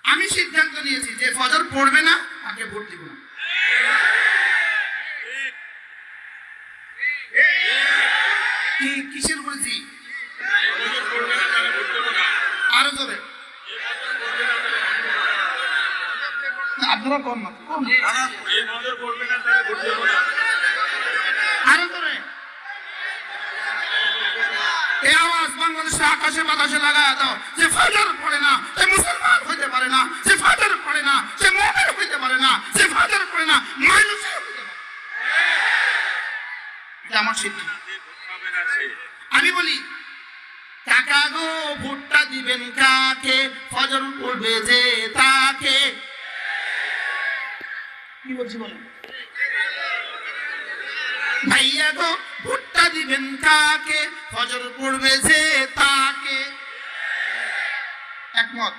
আমি সিদ্ধান্ত নিয়েছি যে ফজর পড়বে না তাকে ভোট দিব না। কিসের বলছি? আরো জোরে আপনারা কম না, আরো জোরে এই আওয়াজ বাংলাদেশের আকাশে বাতাসে লাগায় দাও। যে ফজর পড়ে না সে মুসলমান হইতে পারে না, যে ফজর পড়ে না সে মুমিন হইতে পারে না, যে ফজর পড়ে না মানুষ হইতে পারে। এটা আমার সিদ্ধান্ত। আমি বলি কাকা গো ভোটটা দিবেন কাকে? ফজর পড়বে যে তাকে। কি বলছি বলেন? ভাইয়া গো ভোটটা দিবেন কাকে? ফজর পড়বে যে তাকে। একমত?